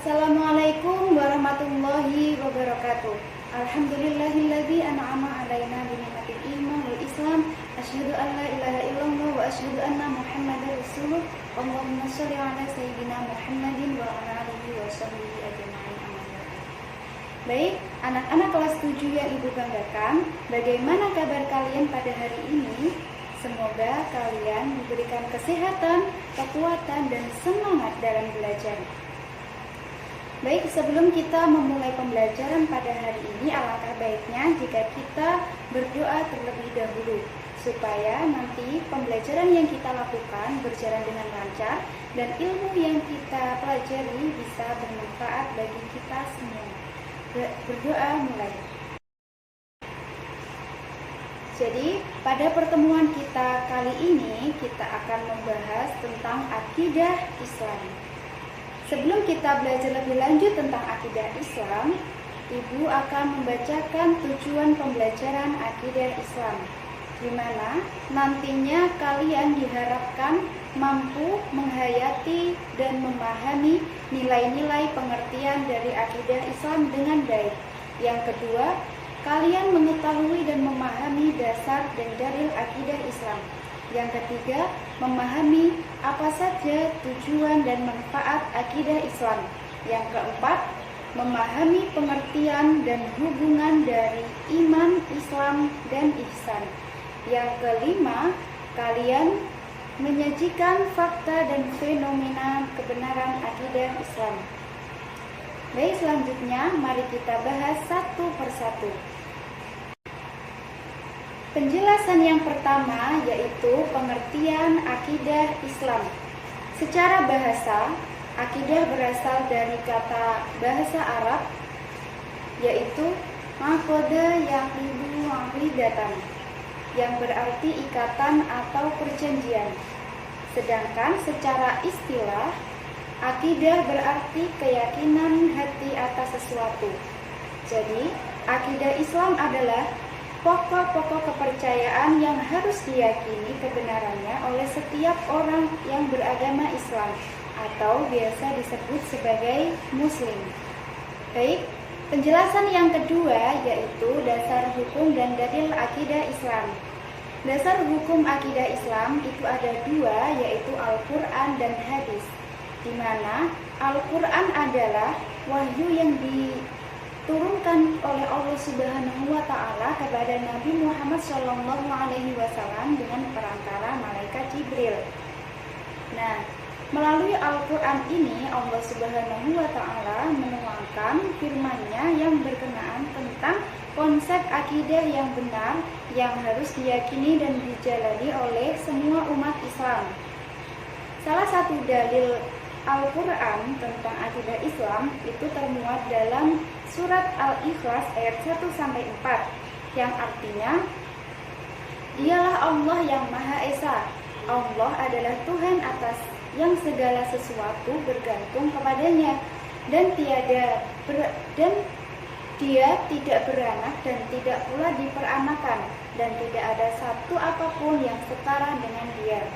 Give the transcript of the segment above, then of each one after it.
Assalamualaikum warahmatullahi wabarakatuh. Alhamdulillahilladzi an'ama 'alaina bi ni'matil iman wal islam. Asyhadu an la ilaha illallah wa asyhadu anna Muhammadar rasulullah. Allahumma shalli 'ala sayyidina Muhammadin wa 'ala alihi wa sahbihi ajma'in. Baik, anak-anak kelas 7 yang Ibu banggakan, bagaimana kabar kalian pada hari ini? Semoga kalian diberikan kesehatan, kekuatan, dan semangat dalam belajar. Baik, sebelum kita memulai pembelajaran pada hari ini, alangkah baiknya jika kita berdoa terlebih dahulu supaya nanti pembelajaran yang kita lakukan berjalan dengan lancar dan ilmu yang kita pelajari bisa bermanfaat bagi kita semua. Berdoa mulai. Jadi, pada pertemuan kita kali ini kita akan membahas tentang akidah Islam. Sebelum kita belajar lebih lanjut tentang akidah Islam, Ibu akan membacakan tujuan pembelajaran akidah Islam, di mana nantinya kalian diharapkan mampu menghayati dan memahami nilai-nilai pengertian dari akidah Islam dengan baik. Yang kedua, kalian mengetahui dan memahami dasar dan dalil akidah Islam. Yang ketiga, memahami apa saja tujuan dan manfaat akidah Islam. Yang keempat, memahami pengertian dan hubungan dari iman, Islam, dan ihsan. Yang kelima, kalian menyajikan fakta dan fenomena kebenaran akidah Islam. Baik, selanjutnya mari kita bahas satu persatu. Penjelasan yang pertama yaitu pengertian akidah Islam. Secara bahasa, akidah berasal dari kata bahasa Arab yaitu aqada yaqidu aqidatan, yang berarti ikatan atau perjanjian. Sedangkan secara istilah, akidah berarti keyakinan hati atas sesuatu. Jadi, akidah Islam adalah pokok-pokok kepercayaan yang harus diyakini kebenarannya oleh setiap orang yang beragama Islam atau biasa disebut sebagai Muslim. Baik, penjelasan yang kedua yaitu dasar hukum dan dalil akidah Islam. Dasar hukum akidah Islam itu ada dua, yaitu Al-Quran dan hadis, di mana Al-Quran adalah wahyu yang diturunkan oleh Allah Subhanahu wa Ta'ala kepada Nabi Muhammad SAW dengan perantara malaikat Jibril. Nah, melalui Al-Quran ini Allah Subhanahu wa Ta'ala menuangkan firman-Nya yang berkenaan tentang konsep akidah yang benar yang harus diyakini dan dijalani oleh semua umat Islam. Salah satu dalil Al-Quran tentang akidah Islam itu termuat dalam surat Al-Ikhlas ayat 1-4, yang artinya, Dialah Allah yang Maha Esa. Allah adalah Tuhan atas yang segala sesuatu bergantung kepadanya, dan Dia tidak beranak dan tidak pula diperanakan, dan tidak ada satu apapun yang setara dengan Dia.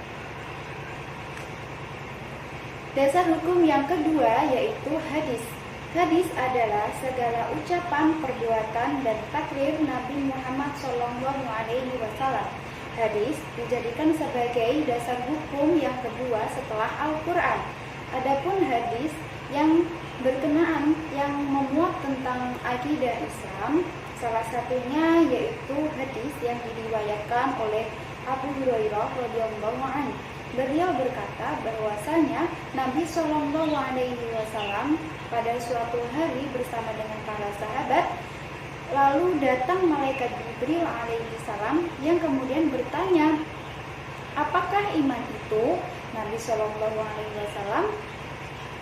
Dasar hukum yang kedua yaitu hadis. Hadis adalah segala ucapan, perbuatan, dan takrir Nabi Muhammad SAW. Hadis dijadikan sebagai dasar hukum yang kedua setelah Al-Quran. Adapun hadis yang berkenaan yang memuat tentang akidah Islam, salah satunya yaitu hadis yang diriwayatkan oleh Abu Hurairah radhiyallahu anhu. Beliau berkata bahwasanya Nabi SAW pada suatu hari bersama dengan para sahabat, lalu datang malaikat Jibril alaihissalam yang kemudian bertanya, apakah iman itu? Nabi SAW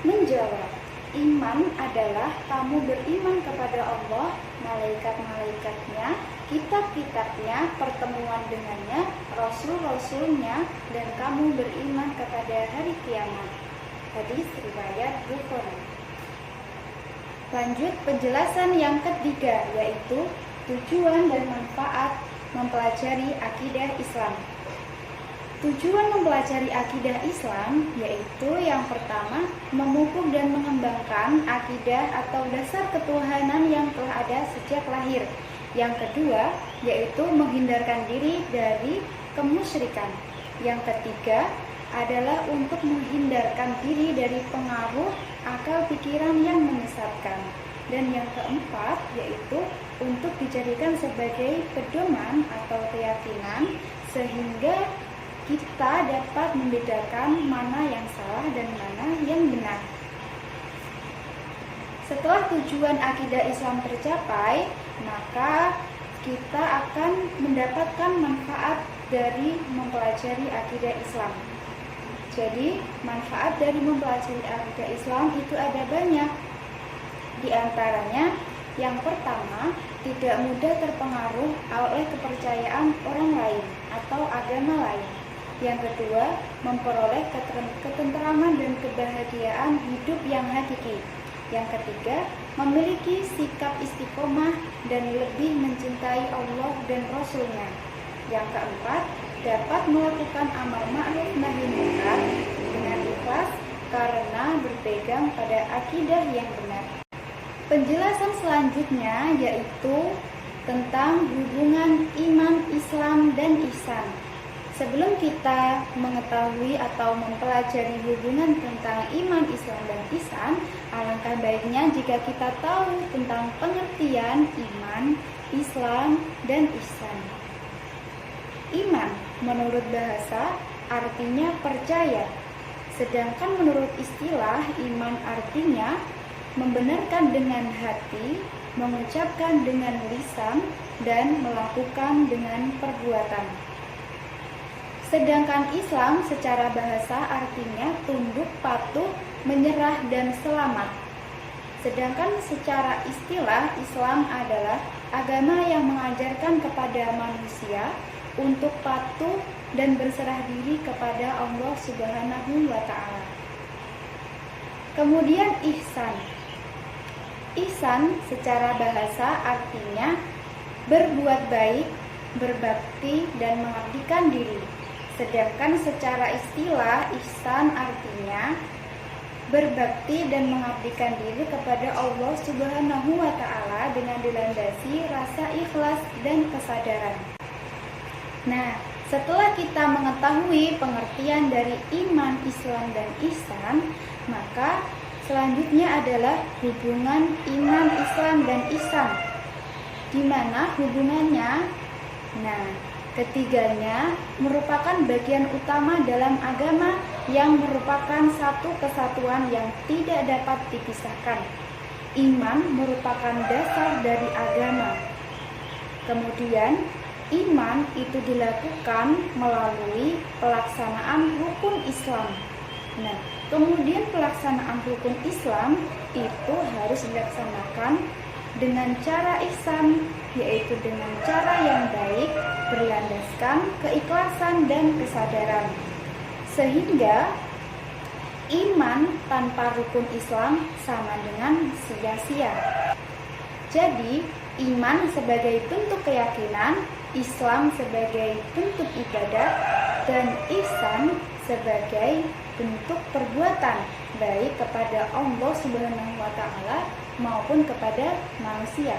menjawab, iman adalah kamu beriman kepada Allah, malaikat-malaikatnya, kitab-kitabnya, pertemuan dengannya, rasul-rasulnya, dan kamu beriman kepada hari kiamat. Hadis riwayat Bukhari. Lanjut penjelasan yang ketiga yaitu tujuan dan manfaat mempelajari akidah Islam. Tujuan mempelajari akidah Islam yaitu yang pertama, memupuk dan mengembangkan akidah atau dasar ketuhanan yang telah ada sejak lahir. Yang kedua, yaitu menghindarkan diri dari kemusyrikan. Yang ketiga adalah untuk menghindarkan diri dari pengaruh akal pikiran yang menyesatkan. Dan yang keempat, yaitu untuk dijadikan sebagai pedoman atau keyakinan sehingga kita dapat membedakan mana yang salah dan mana yang benar. Setelah tujuan akidah Islam tercapai, maka kita akan mendapatkan manfaat dari mempelajari akidah Islam. Jadi, manfaat dari mempelajari akidah Islam itu ada banyak. Di antaranya, yang pertama, tidak mudah terpengaruh oleh kepercayaan orang lain atau agama lain. Yang kedua, memperoleh ketentraman dan kebahagiaan hidup yang hakiki. Yang ketiga, memiliki sikap istiqomah dan lebih mencintai Allah dan Rasul-Nya. Yang keempat, dapat melakukan amal ma'ruf nahi munkar dengan ikhlas karena berpegang pada akidah yang benar. Penjelasan selanjutnya yaitu tentang hubungan iman, Islam, dan ihsan. Sebelum kita mengetahui atau mempelajari hubungan tentang iman, Islam, dan ihsan, alangkah baiknya jika kita tahu tentang pengertian iman, Islam, dan ihsan. Iman menurut bahasa artinya percaya, sedangkan menurut istilah iman artinya membenarkan dengan hati, mengucapkan dengan lisan, dan melakukan dengan perbuatan. Sedangkan Islam secara bahasa artinya tunduk, patuh, menyerah, dan selamat. Sedangkan secara istilah Islam adalah agama yang mengajarkan kepada manusia untuk patuh dan berserah diri kepada Allah Subhanahu wa Ta'ala. Kemudian ihsan. Ihsan secara bahasa artinya berbuat baik, berbakti, dan mengabdikan diri. Sedangkan secara istilah ihsan artinya berbakti dan mengabdikan diri kepada Allah Subhanahu wa Ta'ala dengan dilandasi rasa ikhlas dan kesadaran. Nah, setelah kita mengetahui pengertian dari iman, Islam, dan ihsan, maka selanjutnya adalah hubungan iman, Islam, dan ihsan. Di mana hubungannya? Nah, ketiganya merupakan bagian utama dalam agama yang merupakan satu kesatuan yang tidak dapat dipisahkan. Iman merupakan dasar dari agama. Kemudian, iman itu dilakukan melalui pelaksanaan rukun Islam. Nah, kemudian pelaksanaan rukun Islam itu harus dilaksanakan dengan cara ihsan, yaitu dengan cara yang baik, berlandaskan keikhlasan dan kesadaran. Sehingga iman tanpa rukun Islam sama dengan sia-sia. Jadi, iman sebagai bentuk keyakinan, Islam sebagai bentuk ibadah, dan ihsan sebagai bentuk perbuatan baik kepada Allah Subhanahu wa Ta'ala maupun kepada manusia.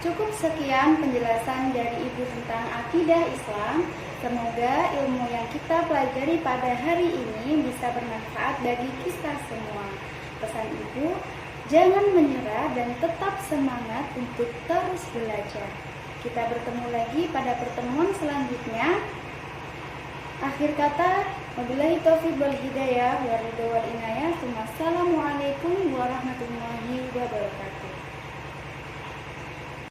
Cukup sekian penjelasan dari Ibu tentang akidah Islam. Semoga ilmu yang kita pelajari pada hari ini bisa bermanfaat bagi kita semua. Pesan Ibu, jangan menyerah dan tetap semangat untuk terus belajar. Kita bertemu lagi pada pertemuan selanjutnya. Akhir kata, wabillahi taufiq wal hidayah, wa ridha wal inayah. Wassalamualaikum warahmatullahi wabarakatuh.